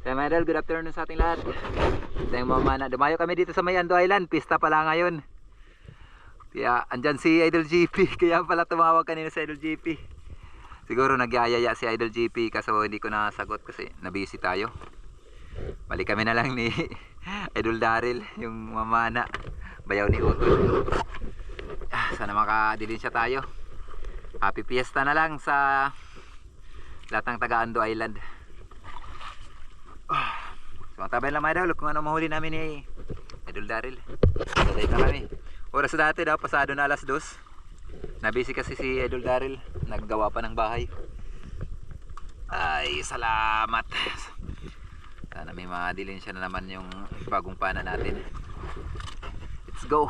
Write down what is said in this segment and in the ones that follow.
Kaya mga idol, good afternoon sa ating lahat. Tayong mamana. Dumayo kami dito sa may Ando Island. Pista pala ngayon. Kaya andyan si Idol GP. Kaya pala tumawag kanina si Idol GP. Siguro nagyayaya si Idol GP kaso hindi ko nasagot kasi nabisi tayo. Balik kami na lang ni Idol Daryl, yung mamana. Bayaw ni Utol. Sana makadilin siya tayo. Happy Fiesta na lang sa lahat ng taga Ando Island. So matabay lang mga idol kung ano mahuli namin ni Idol Daryl. Sabay na kami. Oras dati daw pasado na 2:00. Nabisi kasi si Idol Daryl, naggawa pa ng bahay. Ay salamat. Sana may madilin siya na naman yung bagong pana natin. Let's go.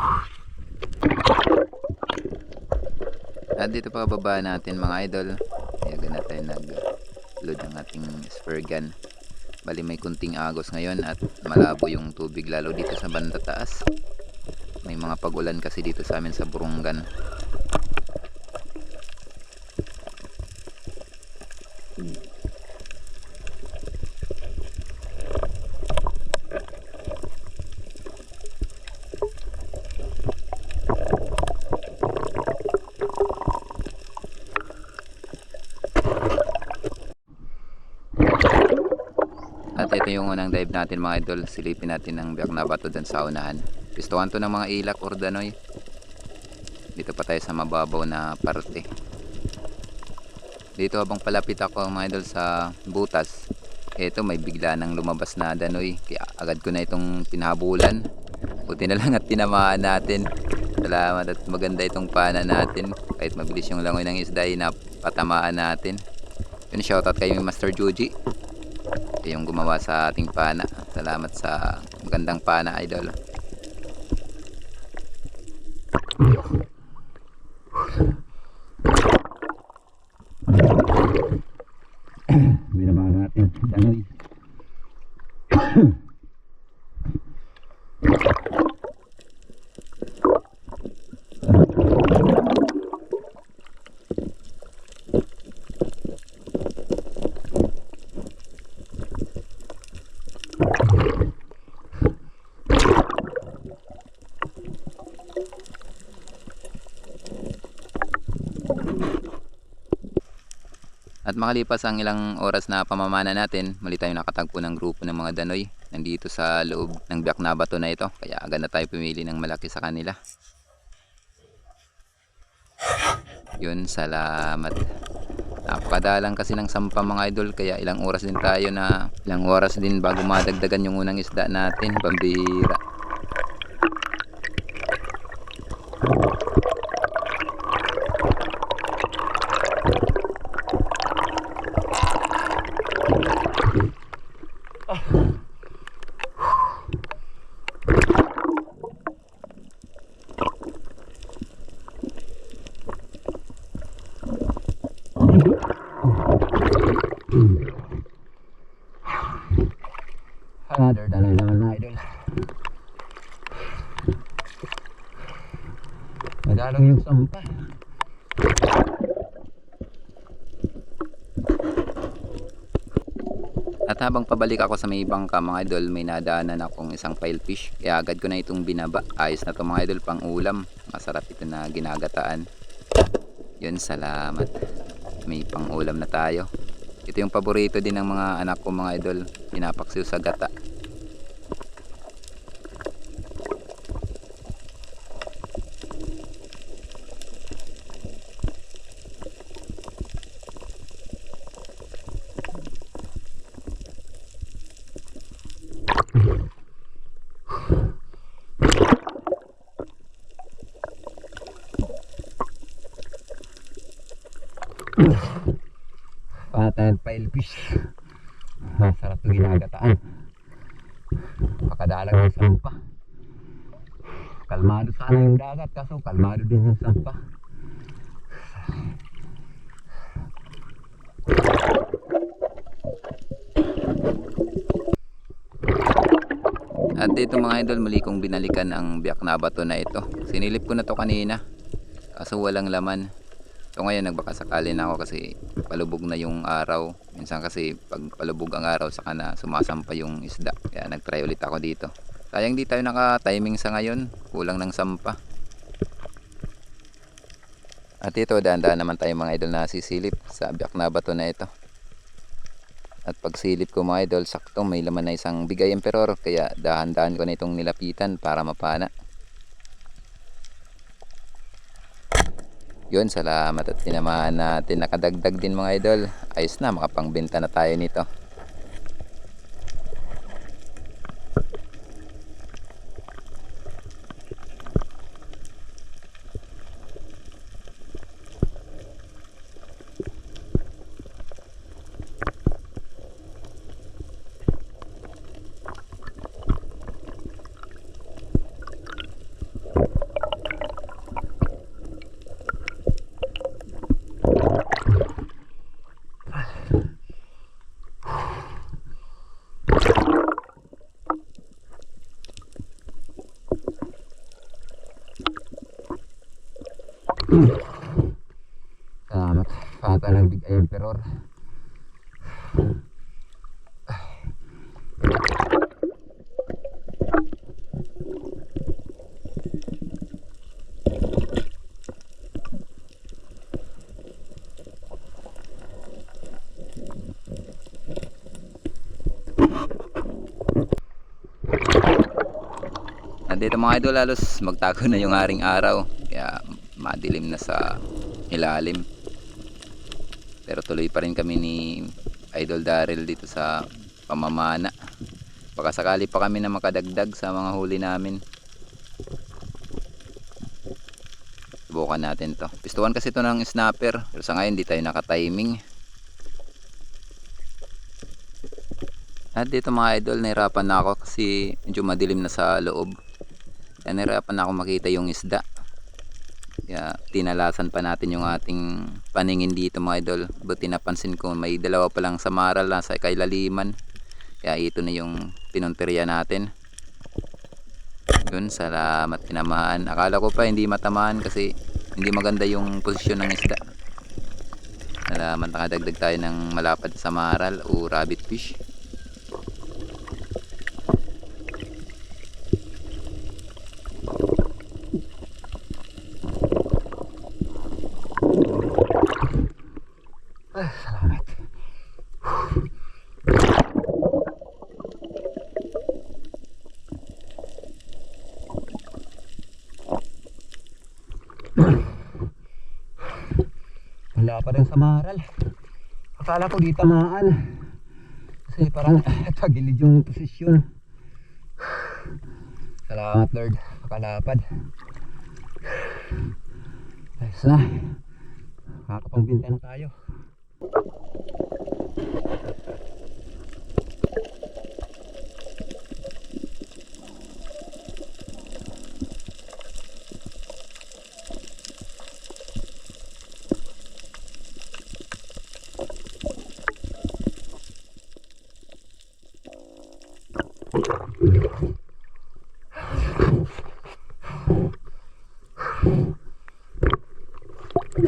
At dito pa baba natin mga idol. Kaya na tayo nag-load ng ating spare gun. Bali may kunting agos ngayon at malabo yung tubig lalo dito sa banda taas. May mga pag-ulan kasi dito sa amin sa Burungan. At ito yung unang dive natin mga idol. Silipin natin ang biyak na bato dyan sa unahan. Pistuhan to ng mga ilak or danoy. Dito pa tayo sa mababaw na parte. Dito habang palapit ako mga idol sa butas, ito may bigla nang lumabas na danoy. Kaya agad ko na itong pinahabulan. Buti na lang at tinamaan natin. Salamat at maganda itong pana natin. Kahit mabilis yung langoy ng isda ay napatamaan natin. Yun, shoutout kay Master Juji. Yung gumawa sa ating pana. Salamat sa magandang pana idol. Binaba natin danoy. At makalipas ang ilang oras na pamamana natin, muli tayo nakatagpo ng grupo ng mga danoy nandito sa loob ng biyak na bato na ito. Kaya agad na tayo pumili ng malaki sa kanila. Yun, salamat. Napakadalang kasi ng sampa mga idol, kaya ilang oras din bago madagdagan yung unang isda natin. Pambira. Another daloy naman na idol. Madalong yung sampa. At habang pabalik ako sa may bangka mga idol, may nadaanan akong isang filefish. Kaya agad ko na itong binaba. Ayos na to mga idol, pang ulam. Masarap ito na ginagataan. Yun, salamat. May pang ulam na tayo. Ito yung paborito din ng mga anak ko mga idol. Pinapaksiw sa gata. Patayan filefish. Masarap ito ginagataan. Pakadalang yung sampa. Kalmado sana yung dagat kaso kalmado din yung sampa. At dito mga idol, muli kong binalikan ang biyak na bato na ito. Sinilip ko na to kanina kaso walang laman. So ngayon nagbakasakali na ako kasi palubog na yung araw. Minsan kasi pag palubog ang araw saka na sumasampa yung isda. Kaya nagtry ulit ako dito. Sayang di tayo naka-timing sa ngayon. Kulang ng sampa. At ito, daan-daan naman tayo mga idol na sisilip sa biyak na bato na ito. At pag silip ko mga idol, sakto may laman na isang bigay emperor. Kaya dahan-dahan ko na itong nilapitan para mapana. Yun, salamat at tinamahan natin. Nakadagdag din mga idol. Ayos na, makapangbenta na tayo nito. Salamat. Pata ng big emperor. Nandito mga idol, halos magtago na yung haring araw. Kaya madilim na sa ilalim. Pero tuloy pa rin kami ni Idol Daryl dito sa pamamana. Baka sakali pa kami na makadagdag sa mga huli namin. Subukan natin to. Pistuhan kasi to ng snapper. Pero sa ngayon di tayo naka-timing. At dito mga idol, nahirapan na ako kasi medyo madilim na sa loob. Kaya nahirapan na ako makita yung isda. Kaya tinalasan pa natin yung ating paningin dito mga idol. Buti napansin ko may dalawa pa lang samaral na sa kailaliman. Kaya ito na yung pinunteriya natin. Yun, salamat, tinamahan. Akala ko pa hindi matamaan kasi hindi maganda yung posisyon ng isda. Salamat, nakadagdag tayo ng malapad sa samaral o rabbit fish. Salamat. Wala pa rin sa maral. Akala ko di tamaan. Kasi parang tagilid yung posisyon. Salamat Lord. Pakalapad. Ayos na. Makakapangbinta na tayo.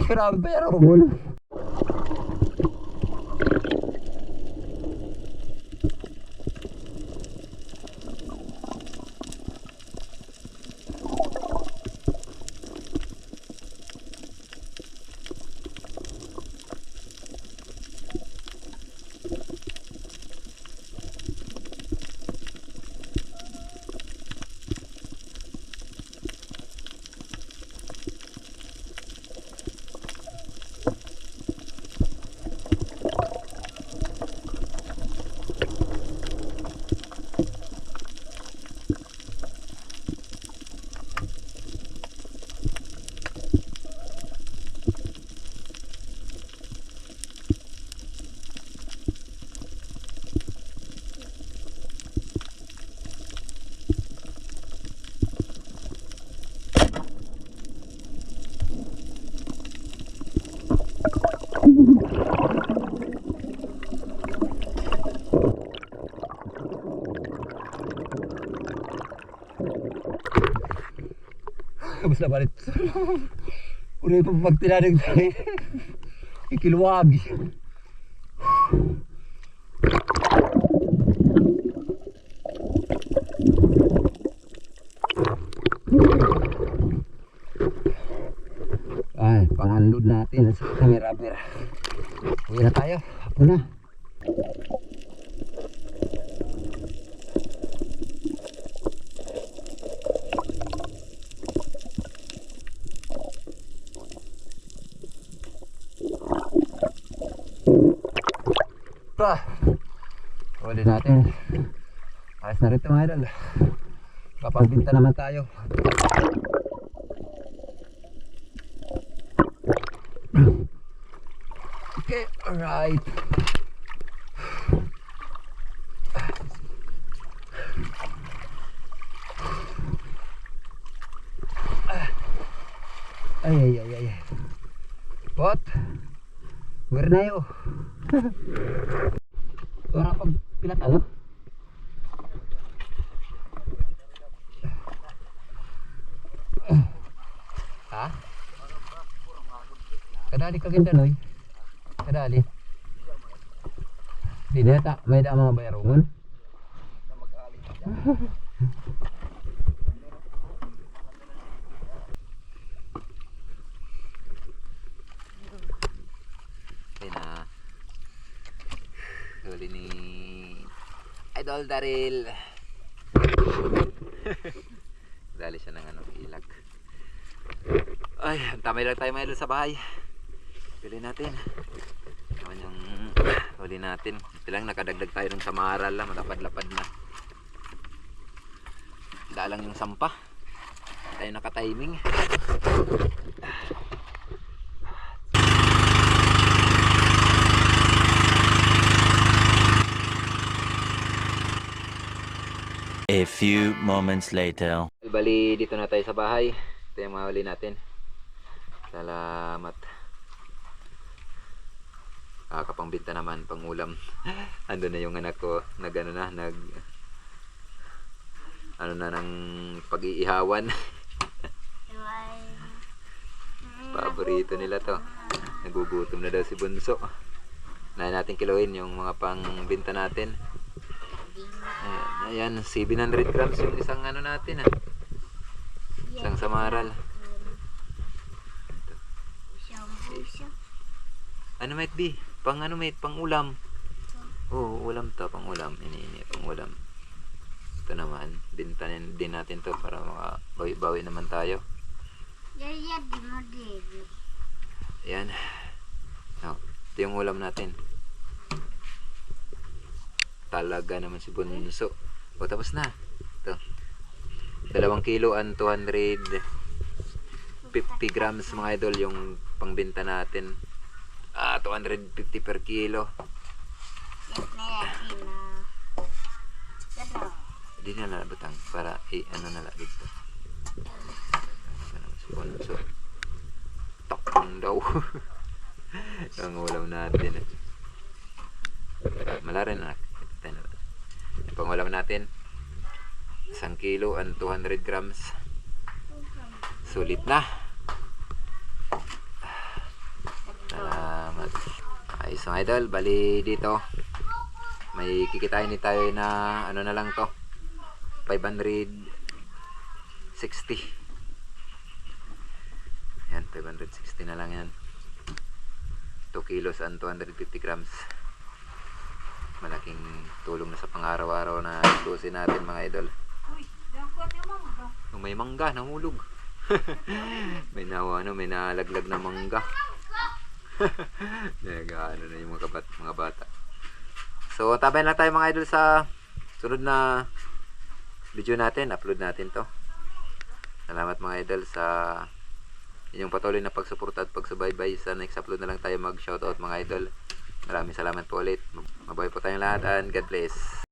Grabe pa yan ako muna. Basta balik. Uri pa pag tinanig tayo. Ikiluwag. na sa kami rubber. Uwi na tayo. Hapon na. Huli natin. Ayos na rin ito mga idol. Papagbinta naman tayo. Okay, alright. Ay. Pot. Where na yun? Orang pag pinatanggap. Ha? Kadali ka ganda noy. Kadali. Di na ta may da mga bayarongon. Huli ni Idol Daryl. Dali siya ng ilag. Ay, tamay lang tayo mga idol sa bahay. Pili natin. Naman yung huli natin. Ito lang, nakadagdag tayo ng samaral lang. Malapad-lapad na. Dalang yung sampa. Tayo naka-timing. A few moments later. Bali, dito na tayo sa bahay. Ito yung mga huli natin. Salamat. Kapangbinta naman, pangulam. Ando na yung anak ko, ano na ng pag-iihawan. Paborito nila to. Nagugutom na daw si Bunso. Na natin kilohin yung mga pangbinta natin. Ayan, 700 grams yung isang ano natin isang samaral. Ano might be? Pang ano mate? Pang ulam. Oo, ulam to, pang ulam. Ini, pang ulam. Ito naman, bintanin din natin to para makabawi-bawi naman tayo. Ayan. Ito yung ulam natin. Talaga naman si Bunso. O tapos na. Ito. 2 kilo and 250 grams mga idol yung pangbenta natin. 250 per kilo. Hindi na nalabutang para ano na lang dito. Talaga naman si Bunso. Takang daw. Ang ulam natin. Malarin anak. Yung pangulam natin 1 kilo and 200 grams. Sulit na. Salamat. Ayos mga idol. Bali dito may kikitain ni tayo na ano na lang to 560. Yan, 560 na lang yan. 2 kilos and 250 grams. Malaking tulong na sa pang-araw-araw na tusin natin mga idol. May mangga, nahulog. May nalaglag na mangga. Ano na yung mga bata. So, tabay lang tayo mga idol sa sunod na video natin. Upload natin to. Salamat mga idol sa inyong patuloy na pagsuporta at pagsubaybay. Sa next upload na lang tayo mag-shoutout mga idol. Maraming salamat po ulit. Mabuhay po tayong lahat and God bless.